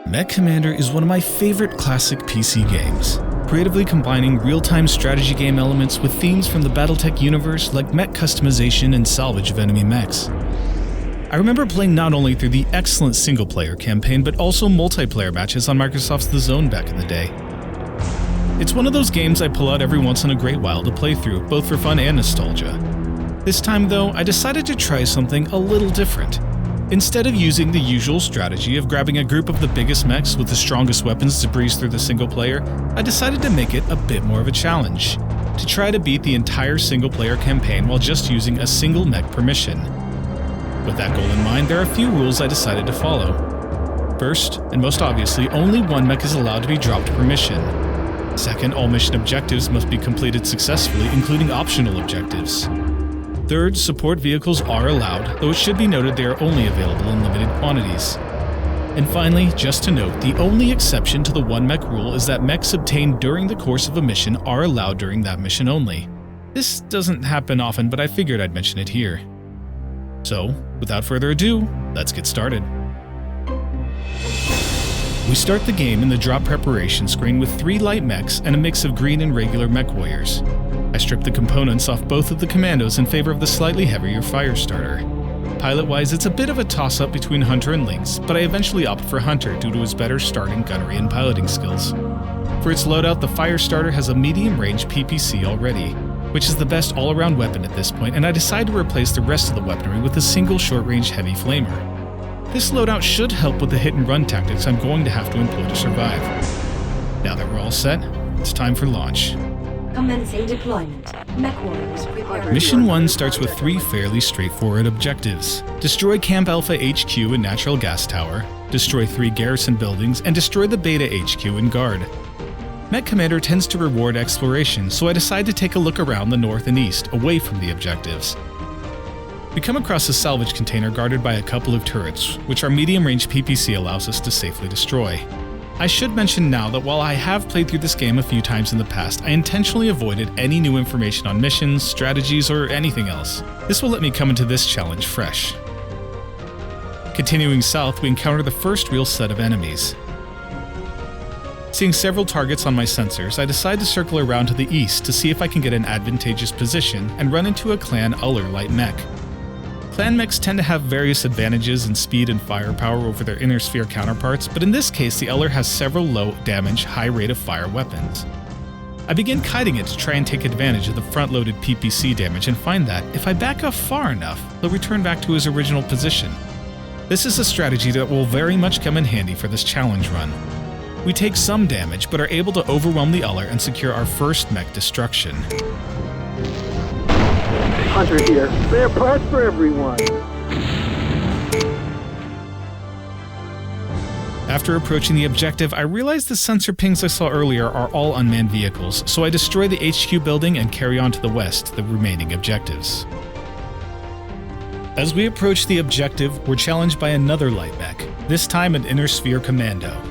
MechCommander is one of my favorite classic PC games, creatively combining real-time strategy game elements with themes from the Battletech universe like mech customization and salvage of enemy mechs. I remember playing not only through the excellent single-player campaign, but also multiplayer matches on Microsoft's The Zone back in the day. It's one of those games I pull out every once in a great while to play through, both for fun and nostalgia. This time though, I decided to try something a little different. Instead of using the usual strategy of grabbing a group of the biggest mechs with the strongest weapons to breeze through the single player, I decided to make it a bit more of a challenge, to try to beat the entire single-player campaign while just using a single mech per mission. With that goal in mind, there are a few rules I decided to follow. First, and most obviously, only one mech is allowed to be dropped per mission. Second, all mission objectives must be completed successfully, including optional objectives. Third, support vehicles are allowed, though it should be noted they are only available in limited quantities. And finally, just to note, the only exception to the one mech rule is that mechs obtained during the course of a mission are allowed during that mission only. This doesn't happen often, but I figured I'd mention it here. So, without further ado, let's get started. We start the game in the drop preparation screen with 3 light mechs and a mix of green and regular mech warriors. I strip the components off both of the commandos in favor of the slightly heavier fire starter. Pilot-wise, it's a bit of a toss-up between Hunter and Lynx, but I eventually opt for Hunter due to his better starting gunnery and piloting skills. For its loadout, the fire starter has a medium-range PPC already, which is the best all-around weapon at this point, and I decide to replace the rest of the weaponry with a single short-range heavy flamer. This loadout should help with the hit-and-run tactics I'm going to have to employ to survive. Now that we're all set, it's time for launch. Commencing deployment. Mech warriors prepare. Mission 1 starts with 3 fairly straightforward objectives. Destroy Camp Alpha HQ and Natural Gas Tower, destroy 3 garrison buildings, and destroy the Beta HQ and Guard. MechCommander tends to reward exploration, so I decide to take a look around the north and east, away from the objectives. We come across a salvage container guarded by a couple of turrets, which our medium-range PPC allows us to safely destroy. I should mention now that while I have played through this game a few times in the past, I intentionally avoided any new information on missions, strategies, or anything else. This will let me come into this challenge fresh. Continuing south, we encounter the first real set of enemies. Seeing several targets on my sensors, I decide to circle around to the east to see if I can get an advantageous position and run into a Clan Uller light mech. Clan mechs tend to have various advantages in speed and firepower over their inner sphere counterparts, but in this case the Uller has several low damage, high rate of fire weapons. I begin kiting it to try and take advantage of the front-loaded PPC damage and find that, if I back off far enough, he'll return back to his original position. This is a strategy that will very much come in handy for this challenge run. We take some damage, but are able to overwhelm the Uller and secure our first mech destruction. Hunter here. Spare parts for everyone. After approaching the objective, I realize the sensor pings I saw earlier are all unmanned vehicles, so I destroy the HQ building and carry on to the west, the remaining objectives. As we approach the objective, we're challenged by another light mech, this time an inner sphere commando.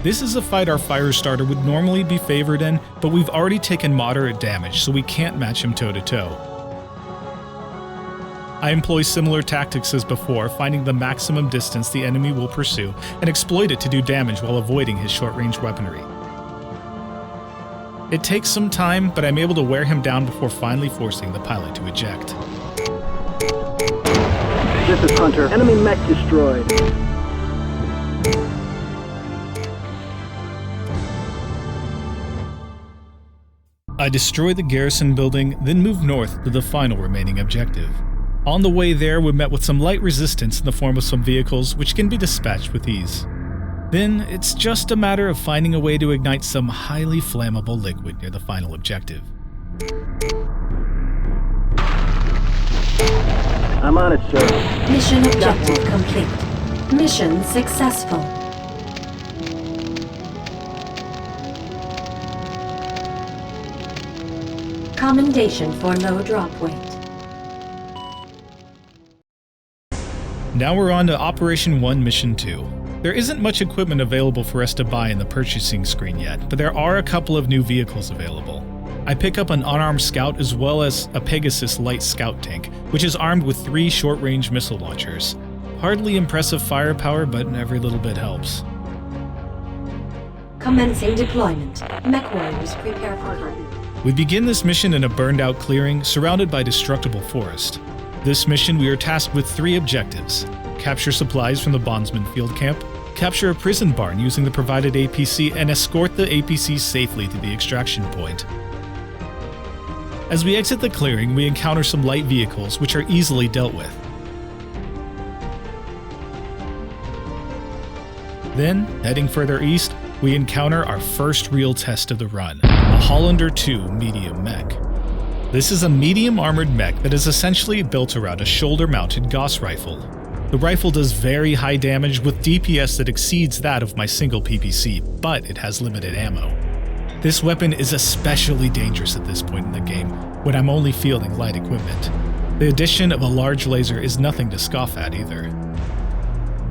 This is a fight our fire starter would normally be favored in, but we've already taken moderate damage, so we can't match him toe-to-toe. I employ similar tactics as before, finding the maximum distance the enemy will pursue and exploit it to do damage while avoiding his short-range weaponry. It takes some time, but I'm able to wear him down before finally forcing the pilot to eject. This is Hunter. Enemy mech destroyed. I destroy the garrison building, then move north to the final remaining objective. On the way there, we met with some light resistance in the form of some vehicles, which can be dispatched with ease. Then, it's just a matter of finding a way to ignite some highly flammable liquid near the final objective. I'm on it, sir. Mission objective complete. Mission successful. Commendation for low drop weight. Now we're on to Operation 1 Mission 2. There isn't much equipment available for us to buy in the purchasing screen yet, but there are a couple of new vehicles available. I pick up an unarmed scout as well as a Pegasus light scout tank, which is armed with 3 short-range missile launchers. Hardly impressive firepower, but every little bit helps. Commencing deployment. Mech warriors prepare for hunt. We begin this mission in a burned-out clearing surrounded by destructible forest. This mission we are tasked with 3 objectives: capture supplies from the Bondsman field camp, capture a prison barn using the provided APC, and escort the APC safely to the extraction point. As we exit the clearing, we encounter some light vehicles which are easily dealt with. Then, heading further east, we encounter our first real test of the run, a Hollander 2 medium mech. This is a medium armored mech that is essentially built around a shoulder-mounted Gauss rifle. The rifle does very high damage with DPS that exceeds that of my single PPC, but it has limited ammo. This weapon is especially dangerous at this point in the game, when I'm only fielding light equipment. The addition of a large laser is nothing to scoff at either.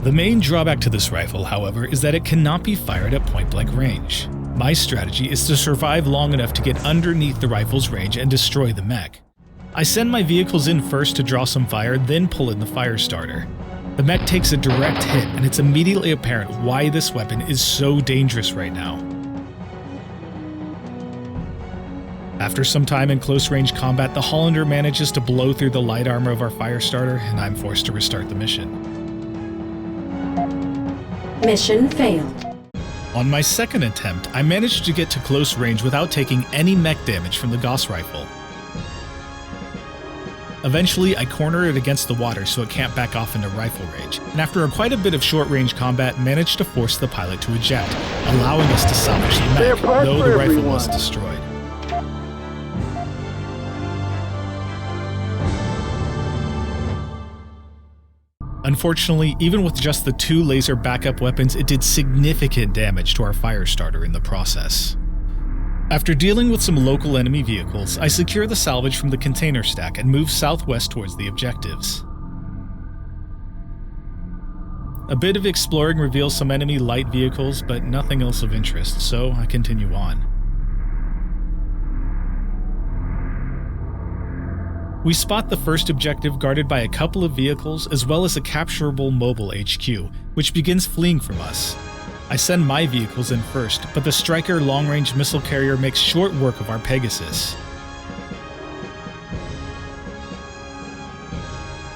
The main drawback to this rifle, however, is that it cannot be fired at point-blank range. My strategy is to survive long enough to get underneath the rifle's range and destroy the mech. I send my vehicles in first to draw some fire, then pull in the fire starter. The mech takes a direct hit, and it's immediately apparent why this weapon is so dangerous right now. After some time in close-range combat, the Hollander manages to blow through the light armor of our fire starter, and I'm forced to restart the mission. Mission failed. On my second attempt, I managed to get to close range without taking any mech damage from the Gauss rifle. Eventually, I corner it against the water so it can't back off into rifle range, and after quite a bit of short-range combat, managed to force the pilot to eject, allowing us to salvage the mech, though the rifle was destroyed. Unfortunately, even with just the 2 laser backup weapons, it did significant damage to our fire starter in the process. After dealing with some local enemy vehicles, I secure the salvage from the container stack and move southwest towards the objectives. A bit of exploring reveals some enemy light vehicles, but nothing else of interest, so I continue on. We spot the first objective guarded by a couple of vehicles as well as a capturable mobile HQ, which begins fleeing from us. I send my vehicles in first, but the Striker long-range missile carrier makes short work of our Pegasus.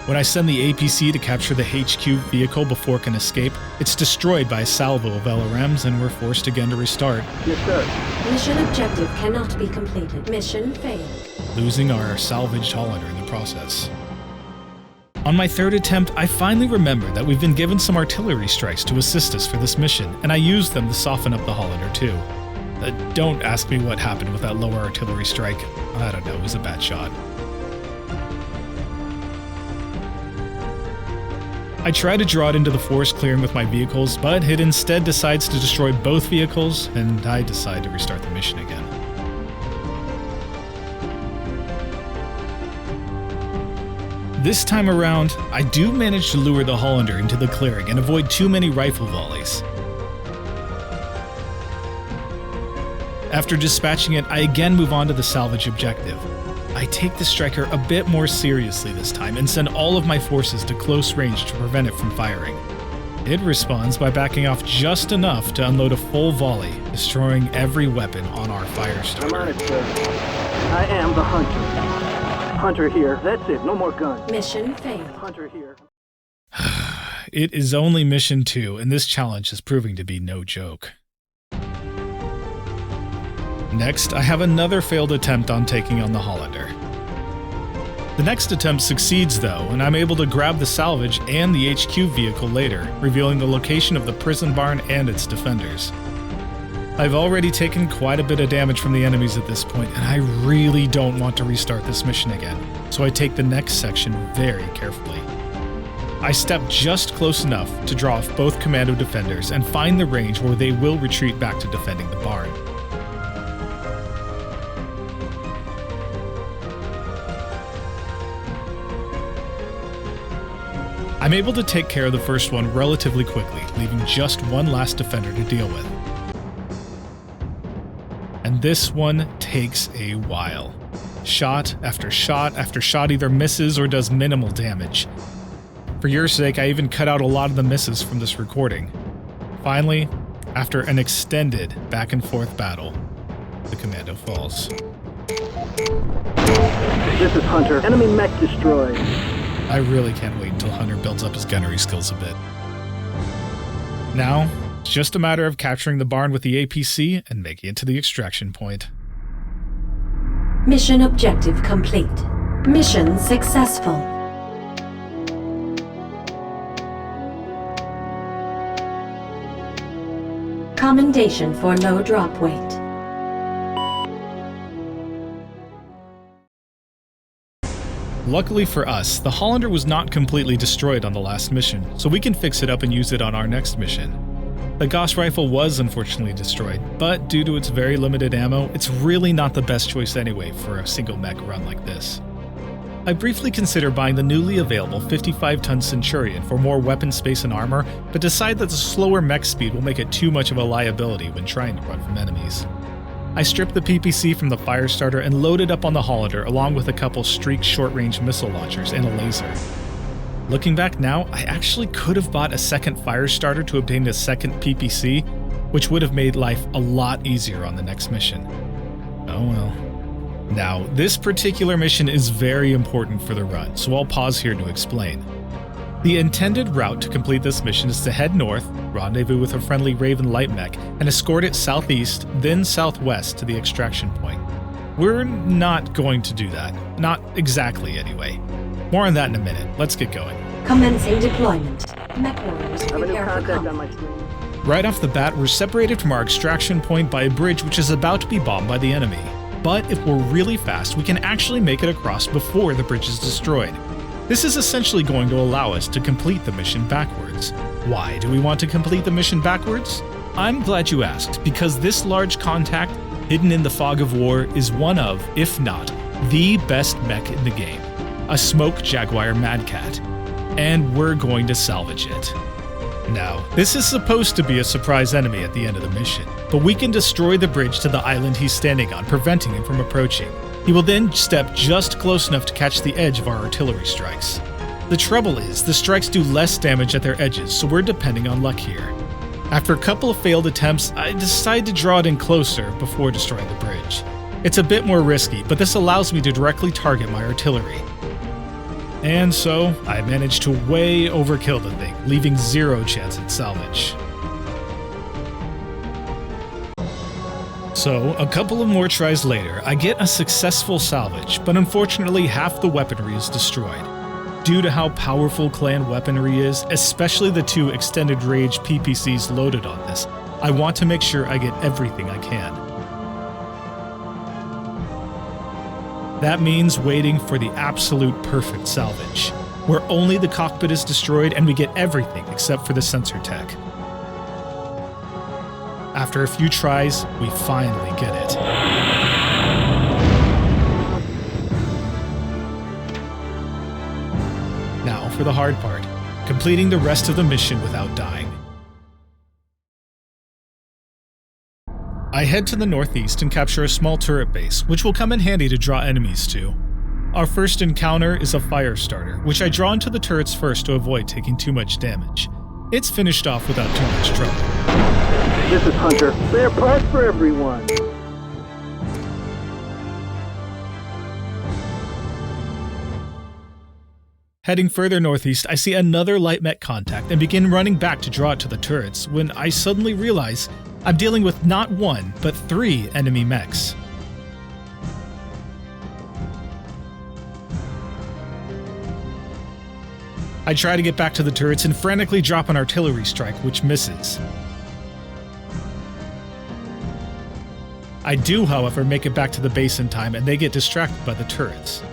When I send the APC to capture the HQ vehicle before it can escape, it's destroyed by a salvo of LRMs and we're forced again to restart. Yes, sir. Mission objective cannot be completed. Mission failed. Losing our salvaged Hollander in the process. On my third attempt, I finally remember that we've been given some artillery strikes to assist us for this mission, and I used them to soften up the Hollander too. Don't ask me what happened with that lower artillery strike. I don't know, it was a bad shot. I try to draw it into the forest clearing with my vehicles, but it instead decides to destroy both vehicles, and I decide to restart the mission again. This time around, I do manage to lure the Hollander into the clearing and avoid too many rifle volleys. After dispatching it, I again move on to the salvage objective. I take the Striker a bit more seriously this time and send all of my forces to close range to prevent it from firing. It responds by backing off just enough to unload a full volley, destroying every weapon on our fire starter. I'm on it, sir. I am the Hunter. Hunter here. That's it. No more guns. Mission failed. Hunter here. It is only mission 2, and this challenge is proving to be no joke. Next, I have another failed attempt on taking on the Hollander. The next attempt succeeds though, and I'm able to grab the salvage and the HQ vehicle later, revealing the location of the prison barn and its defenders. I've already taken quite a bit of damage from the enemies at this point, and I really don't want to restart this mission again, so I take the next section very carefully. I step just close enough to draw off both commando defenders and find the range where they will retreat back to defending the barn. I'm able to take care of the first one relatively quickly, leaving just one last defender to deal with. And this one takes a while. Shot after shot after shot either misses or does minimal damage. For your sake, I even cut out a lot of the misses from this recording. Finally, After an extended back-and-forth battle, the commando falls. This is Hunter. Enemy mech destroyed. I really can't wait until Hunter builds up his gunnery skills a bit. Now, it's just a matter of capturing the barn with the APC and making it to the extraction point. Mission objective complete. Mission successful. Commendation for low drop weight. Luckily for us, the Hollander was not completely destroyed on the last mission, so we can fix it up and use it on our next mission. The Gauss rifle was unfortunately destroyed, but due to its very limited ammo, it's really not the best choice anyway for a single mech run like this. I briefly consider buying the newly available 55-ton Centurion for more weapon space and armor, but decide that the slower mech speed will make it too much of a liability when trying to run from enemies. I stripped the PPC from the Firestarter and loaded up on the Hollander along with a couple Streak short-range missile launchers and a laser. Looking back now, I actually could have bought a second Firestarter to obtain a second PPC, which would have made life a lot easier on the next mission. Oh well. Now, this particular mission is very important for the run, so I'll pause here to explain. The intended route to complete this mission is to head north, rendezvous with a friendly Raven light mech, and escort it southeast, then southwest to the extraction point. We're not going to do that. Not exactly, anyway. More on that in a minute. Let's get going. Commencing deployment. Mech warriors I have a new prepare for contact on combat. my screen. Right off the bat, we're separated from our extraction point by a bridge which is about to be bombed by the enemy. But if we're really fast, we can actually make it across before the bridge is destroyed. This is essentially going to allow us to complete the mission backwards. Why do we want to complete the mission backwards? I'm glad you asked, because this large contact, hidden in the fog of war, is one of, if not, the best mech in the game. A Smoke Jaguar Madcat. And we're going to salvage it. Now, this is supposed to be a surprise enemy at the end of the mission, but we can destroy the bridge to the island he's standing on, preventing him from approaching. He will then step just close enough to catch the edge of our artillery strikes. The trouble is, the strikes do less damage at their edges, so we're depending on luck here. After a couple of failed attempts, I decide to draw it in closer before destroying the bridge. It's a bit more risky, but this allows me to directly target my artillery. And so, I managed to way overkill the thing, leaving zero chance at salvage. So, a couple of more tries later, I get a successful salvage, but unfortunately half the weaponry is destroyed. Due to how powerful clan weaponry is, especially the two extended range PPCs loaded on this, I want to make sure I get everything I can. That means waiting for the absolute perfect salvage, where only the cockpit is destroyed and we get everything except for the sensor tech. After a few tries, we finally get it. Now for the hard part, completing the rest of the mission without dying. I head to the northeast and capture a small turret base, which will come in handy to draw enemies to. Our first encounter is a Firestarter, which I draw into the turrets first to avoid taking too much damage. It's finished off without too much trouble. This is Hunter. Spare parts for everyone. Heading further northeast, I see another light mech contact and begin running back to draw it to the turrets when I suddenly realize I'm dealing with not one, but 3 enemy mechs. I try to get back to the turrets and frantically drop an artillery strike, which misses. I do, however, make it back to the base in time and they get distracted by the turrets.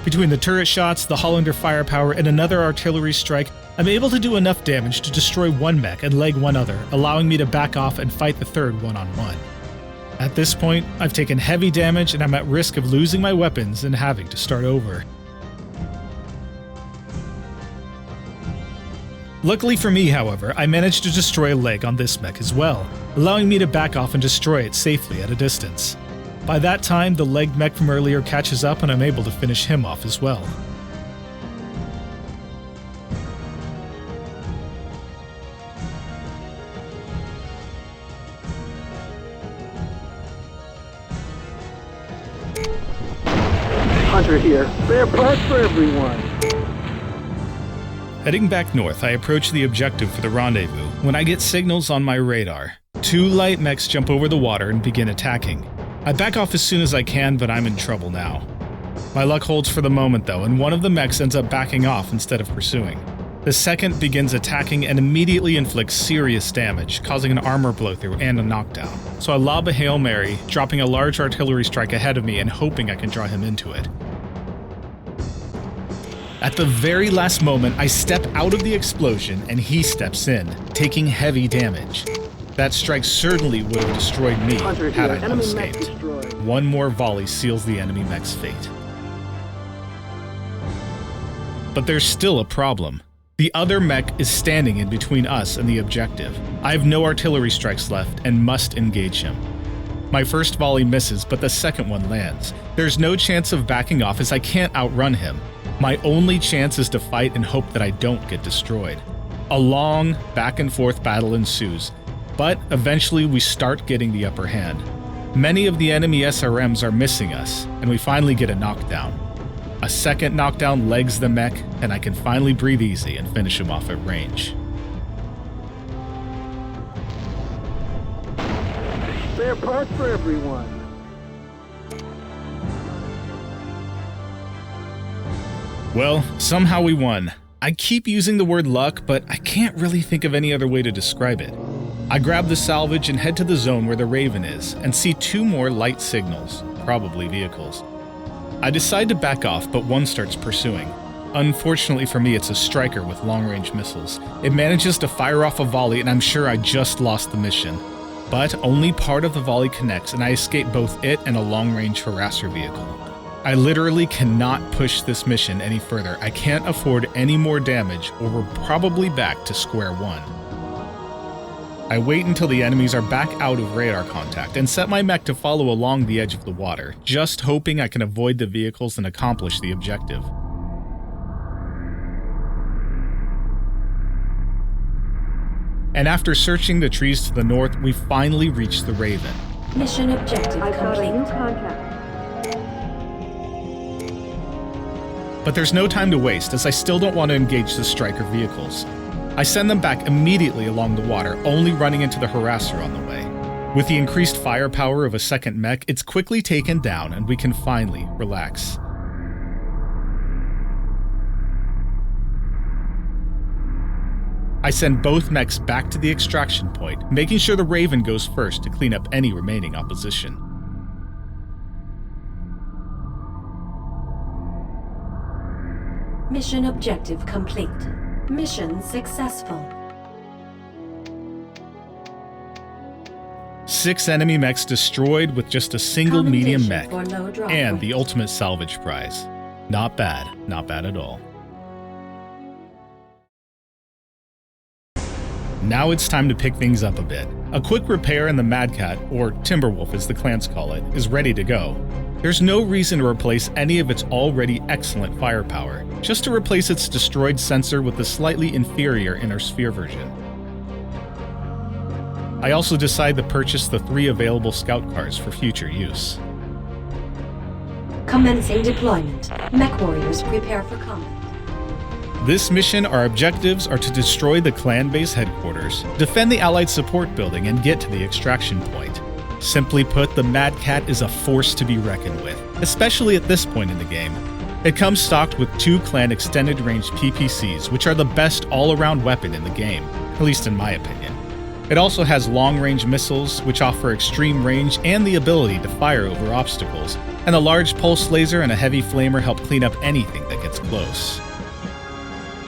Between the turret shots, the Hollander firepower, and another artillery strike, I'm able to do enough damage to destroy one mech and leg one other, allowing me to back off and fight the third one-on-one. At this point, I've taken heavy damage and I'm at risk of losing my weapons and having to start over. Luckily for me, however, I managed to destroy a leg on this mech as well, allowing me to back off and destroy it safely at a distance. By that time, the legged mech from earlier catches up and I'm able to finish him off as well. Hunter here. Spare parts for everyone. Heading back north, I approach the objective for the rendezvous when I get signals on my radar. 2 light mechs jump over the water and begin attacking. I back off as soon as I can, but I'm in trouble now. My luck holds for the moment though, and one of the mechs ends up backing off instead of pursuing. The second begins attacking and immediately inflicts serious damage, causing an armor blow-through and a knockdown. So I lob a Hail Mary, dropping a large artillery strike ahead of me and hoping I can draw him into it. At the very last moment, I step out of the explosion and he steps in, taking heavy damage. That strike certainly would have destroyed me had I not escaped. One more volley seals the enemy mech's fate. But there's still a problem. The other mech is standing in between us and the objective. I have no artillery strikes left and must engage him. My first volley misses, but the second one lands. There's no chance of backing off as I can't outrun him. My only chance is to fight and hope that I don't get destroyed. A long, back-and-forth battle ensues, but eventually we start getting the upper hand. Many of the enemy SRMs are missing us, and we finally get a knockdown. A second knockdown legs the mech, and I can finally breathe easy and finish him off at range. Spare parts for everyone. Well, somehow we won. I keep using the word luck, but I can't really think of any other way to describe it. I grab the salvage and head to the zone where the Raven is, and see 2 more light signals, probably vehicles. I decide to back off, but one starts pursuing. Unfortunately for me, it's a striker with long-range missiles. It manages to fire off a volley, and I'm sure I just lost the mission. But only part of the volley connects, and I escape both it and a long-range harasser vehicle. I literally cannot push this mission any further. I can't afford any more damage, or we're probably back to square one. I wait until the enemies are back out of radar contact and set my mech to follow along the edge of the water, just hoping I can avoid the vehicles and accomplish the objective. And after searching the trees to the north, we finally reach the Raven. Mission objective complete. But there's no time to waste, as I still don't want to engage the striker vehicles. I send them back immediately along the water, only running into the harasser on the way. With the increased firepower of a second mech, it's quickly taken down and we can finally relax. I send both mechs back to the extraction point, making sure the Raven goes first to clean up any remaining opposition. Mission objective complete. Mission successful. 6 enemy mechs destroyed with just a single medium mech, For low drop and weight. the ultimate salvage prize. Not bad at all. Now it's time to pick things up a bit. A quick repair in the Mad Cat, or Timberwolf as the clans call it, is ready to go. There's no reason to replace any of its already excellent firepower, just to replace its destroyed sensor with the slightly inferior inner sphere version. I also decide to purchase the 3 available scout cars for future use. Commencing deployment. Mech warriors prepare for combat. This mission, our objectives are to destroy the clan base headquarters, defend the Allied support building, and get to the extraction point. Simply put, the Mad Cat is a force to be reckoned with, especially at this point in the game. It comes stocked with 2 clan extended range PPCs, which are the best all-around weapon in the game, at least in my opinion. It also has long-range missiles, which offer extreme range and the ability to fire over obstacles, and a large pulse laser and a heavy flamer help clean up anything that gets close.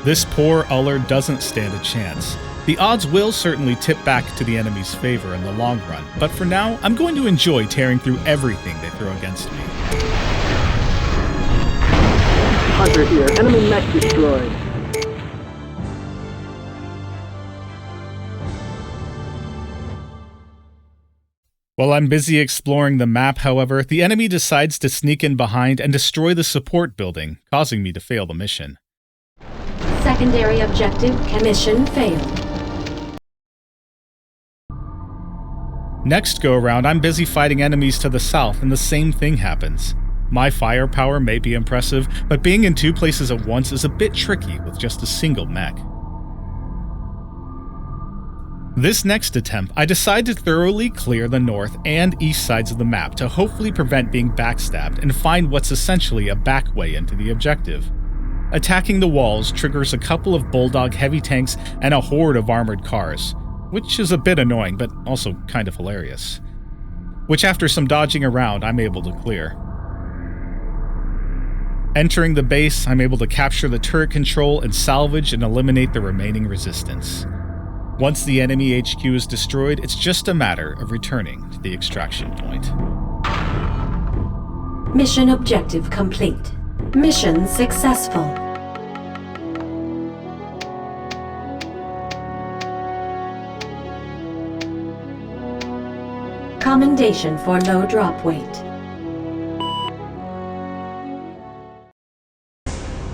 This poor Uller doesn't stand a chance. The odds will certainly tip back to the enemy's favor in the long run, but for now, I'm going to enjoy tearing through everything they throw against me. Hunter here. Enemy mech destroyed. While I'm busy exploring the map, however, the enemy decides to sneak in behind and destroy the support building, causing me to fail the mission. Secondary objective mission failed. Next go around, I'm busy fighting enemies to the south, and the same thing happens. My firepower may be impressive, but being in 2 places at once is a bit tricky with just a single mech. This next attempt, I decide to thoroughly clear the north and east sides of the map to hopefully prevent being backstabbed and find what's essentially a back way into the objective. Attacking the walls triggers a couple of Bulldog heavy tanks and a horde of armored cars, which is a bit annoying but also kind of hilarious. Which after some dodging around, I'm able to clear. Entering the base, I'm able to capture the turret control and salvage and eliminate the remaining resistance. Once the enemy HQ is destroyed, it's just a matter of returning to the extraction point. Mission objective complete. Mission successful. Commendation for low drop weight.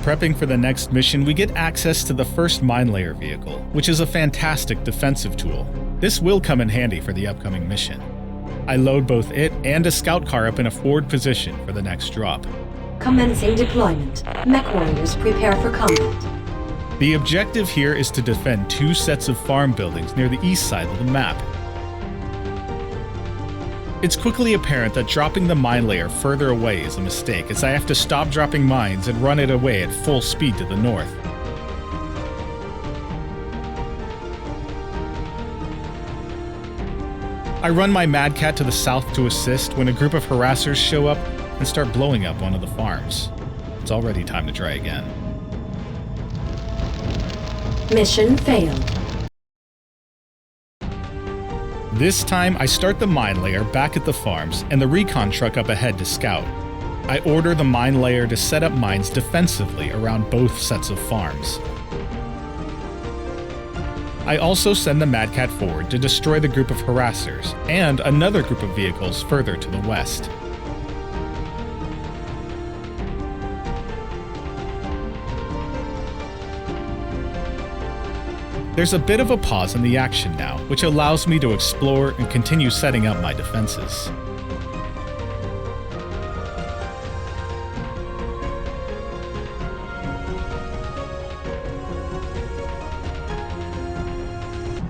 Prepping for the next mission, we get access to the first mine layer vehicle, which is a fantastic defensive tool. This will come in handy for the upcoming mission. I load both it and a scout car up in a forward position for the next drop. Commencing deployment. Mech warriors prepare for combat. The objective here is to defend 2 sets of farm buildings near the east side of the map. It's quickly apparent that dropping the mine layer further away is a mistake, as I have to stop dropping mines and run it away at full speed to the north. I run my Mad Cat to the south to assist when a group of harassers show up and start blowing up one of the farms. It's already time to try again. Mission failed. This time, I start the mine layer back at the farms and the recon truck up ahead to scout. I order the mine layer to set up mines defensively around both sets of farms. I also send the Mad Cat forward to destroy the group of harassers and another group of vehicles further to the west. There's a bit of a pause in the action now, which allows me to explore and continue setting up my defenses.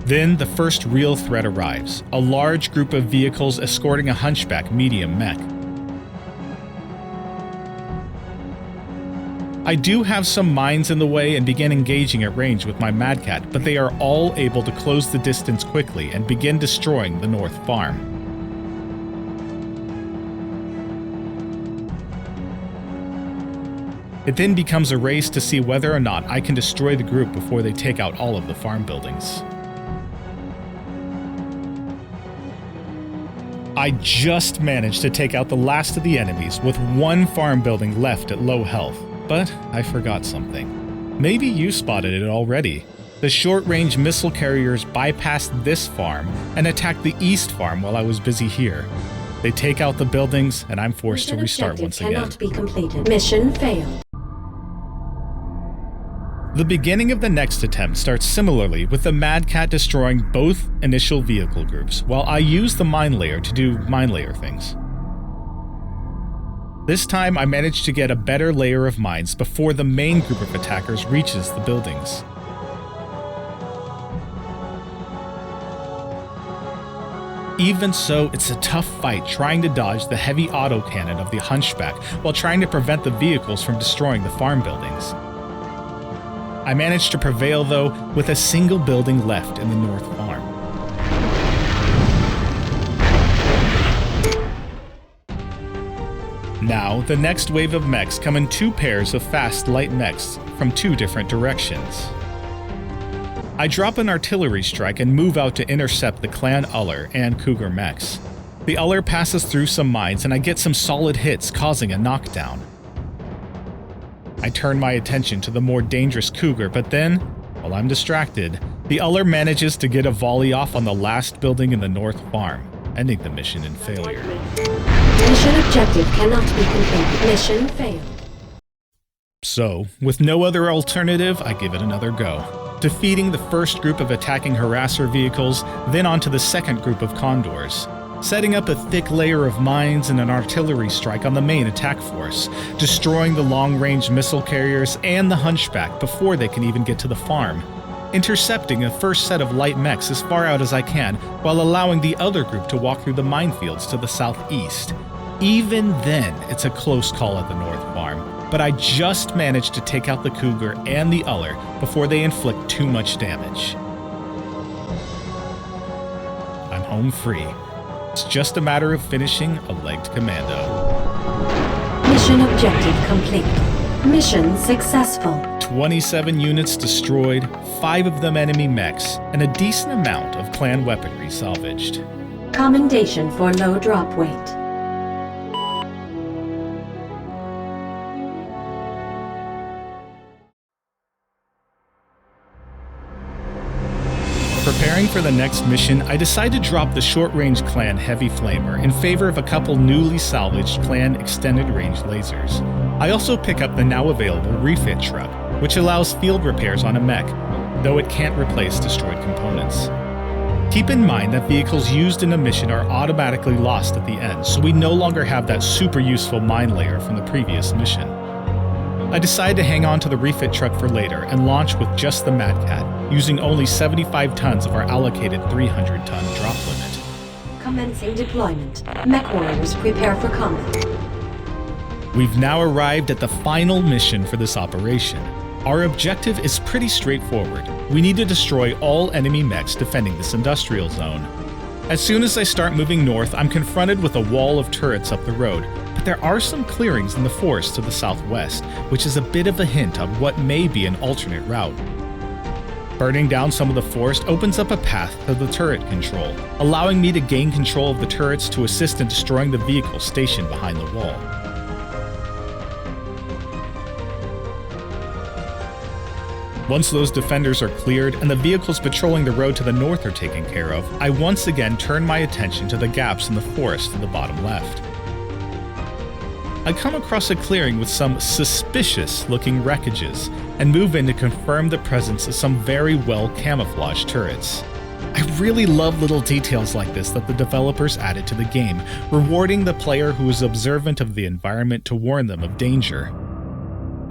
Then the first real threat arrives, a large group of vehicles escorting a hunchback medium mech. I do have some mines in the way and begin engaging at range with my Mad Cat, but they are all able to close the distance quickly and begin destroying the north farm. It then becomes a race to see whether or not I can destroy the group before they take out all of the farm buildings. I just managed to take out the last of the enemies with one farm building left at low health. But I forgot something. Maybe you spotted it already. The short-range missile carriers bypassed this farm and attacked the east farm while I was busy here. They take out the buildings, and I'm forced to restart once again. Cannot be completed. Mission failed. The beginning of the next attempt starts similarly, with the Mad Cat destroying both initial vehicle groups, while I use the mine layer to do mine layer things. This time, I managed to get a better layer of mines before the main group of attackers reaches the buildings. Even so, it's a tough fight trying to dodge the heavy autocannon of the hunchback while trying to prevent the vehicles from destroying the farm buildings. I managed to prevail, though, with a single building left in the north farm. Now, the next wave of mechs come in 2 pairs of fast light mechs from 2 different directions. I drop an artillery strike and move out to intercept the Clan Uller and Cougar mechs. The Uller passes through some mines and I get some solid hits, causing a knockdown. I turn my attention to the more dangerous Cougar, but then, while I'm distracted, the Uller manages to get a volley off on the last building in the north farm, ending the mission in failure. Mission objective cannot be completed. Mission failed. So, with no other alternative, I give it another go, defeating the first group of attacking harasser vehicles, then onto the second group of condors. setting up a thick layer of mines and an artillery strike on the main attack force, destroying the long-range missile carriers and the Hunchback before they can even get to the farm, intercepting a first set of light mechs as far out as I can while allowing the other group to walk through the minefields to the southeast. Even then, it's a close call at the North Farm, but I just managed to take out the Cougar and the Uller before they inflict too much damage. I'm home free. It's just a matter of finishing a legged commando. Mission objective complete. Mission successful. 27 units destroyed, 5 of them enemy mechs, and a decent amount of clan weaponry salvaged. Commendation for low drop weight. Preparing for the next mission, I decide to drop the short-range clan Heavy Flamer in favor of a couple newly salvaged clan extended-range lasers. I also pick up the now available refit truck, which allows field repairs on a mech, though it can't replace destroyed components. Keep in mind that vehicles used in a mission are automatically lost at the end, so we no longer have that super useful mine layer from the previous mission. I decide to hang on to the refit truck for later and launch with just the Mad Cat, using only 75 tons of our allocated 300-ton drop limit. Commencing deployment. Mech warriors prepare for combat. We've now arrived at the final mission for this operation. Our objective is pretty straightforward. We need to destroy all enemy mechs defending this industrial zone. As soon as I start moving north, I'm confronted with a wall of turrets up the road, but there are some clearings in the forest to the southwest, which is a bit of a hint on what may be an alternate route. Burning down some of the forest opens up a path to the turret control, allowing me to gain control of the turrets to assist in destroying the vehicles stationed behind the wall. Once those defenders are cleared and the vehicles patrolling the road to the north are taken care of, I once again turn my attention to the gaps in the forest to the bottom left. I come across a clearing with some suspicious-looking wreckages and move in to confirm the presence of some very well-camouflaged turrets. I really love little details like this that the developers added to the game, rewarding the player who is observant of the environment to warn them of danger.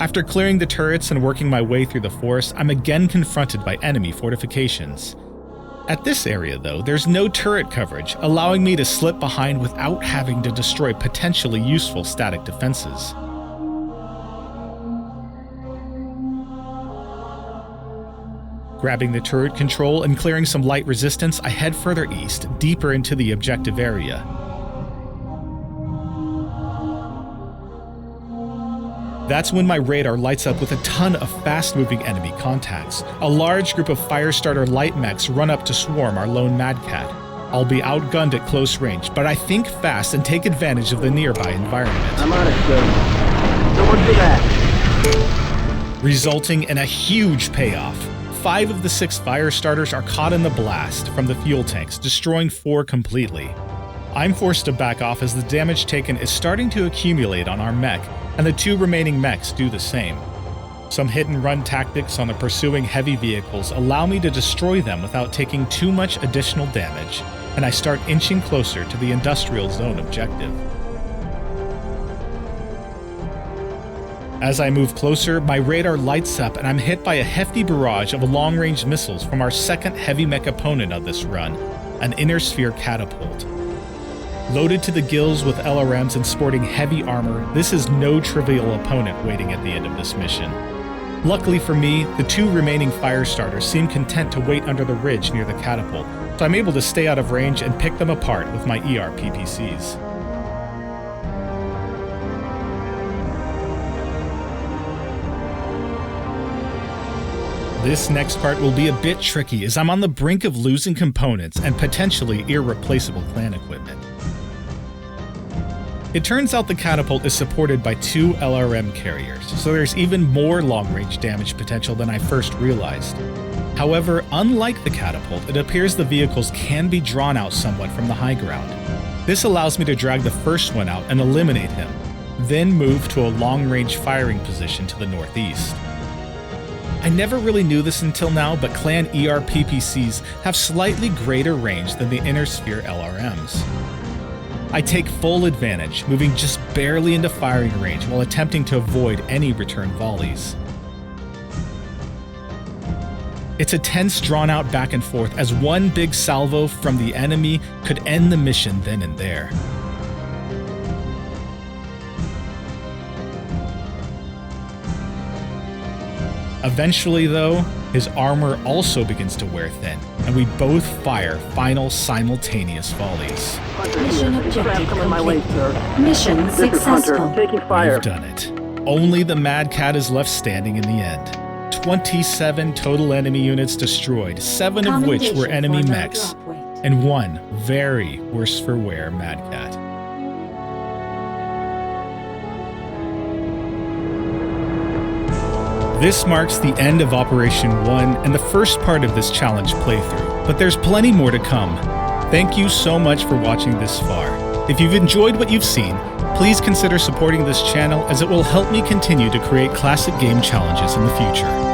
After clearing the turrets and working my way through the forest, I'm again confronted by enemy fortifications. At this area, though, there's no turret coverage, allowing me to slip behind without having to destroy potentially useful static defenses. Grabbing the turret control and clearing some light resistance, I head further east, deeper into the objective area. That's when my radar lights up with a ton of fast-moving enemy contacts. A large group of Firestarter light mechs run up to swarm our lone Mad Cat. I'll be outgunned at close range, but I think fast and take advantage of the nearby environment. I'm on it, sir. Someone do that. Resulting in a huge payoff. 5 of the 6 Firestarters are caught in the blast from the fuel tanks, destroying 4 completely. I'm forced to back off as the damage taken is starting to accumulate on our mech, and the 2 remaining mechs do the same. Some hit-and-run tactics on the pursuing heavy vehicles allow me to destroy them without taking too much additional damage, and I start inching closer to the industrial zone objective. As I move closer, my radar lights up and I'm hit by a hefty barrage of long-range missiles from our second heavy mech opponent of this run, an Inner Sphere catapult. Loaded to the gills with LRMs and sporting heavy armor, this is no trivial opponent waiting at the end of this mission. Luckily for me, the 2 remaining Firestarters seem content to wait under the ridge near the catapult, so I'm able to stay out of range and pick them apart with my ER PPCs. This next part will be a bit tricky as I'm on the brink of losing components and potentially irreplaceable clan equipment. It turns out the catapult is supported by 2 LRM carriers, so there's even more long-range damage potential than I first realized. However, unlike the catapult, it appears the vehicles can be drawn out somewhat from the high ground. This allows me to drag the first one out and eliminate him, then move to a long-range firing position to the northeast. I never really knew this until now, but clan ER PPCs have slightly greater range than the Inner Sphere LRMs. I take full advantage, moving just barely into firing range while attempting to avoid any return volleys. It's a tense, drawn-out back and forth as one big salvo from the enemy could end the mission then and there. Eventually, though, his armor also begins to wear thin, and we both fire final simultaneous volleys. Mission objective complete. Mission This is Hunter, successful. taking fire. We've done it. Only the Mad Cat is left standing in the end. 27 total enemy units destroyed, 7 of which were enemy Commendation for mechs, drop weight. and 1 very worse for wear Mad Cat. This marks the end of Operation 1 and the first part of this challenge playthrough, but there's plenty more to come. Thank you so much for watching this far. If you've enjoyed what you've seen, please consider supporting this channel as it will help me continue to create classic game challenges in the future.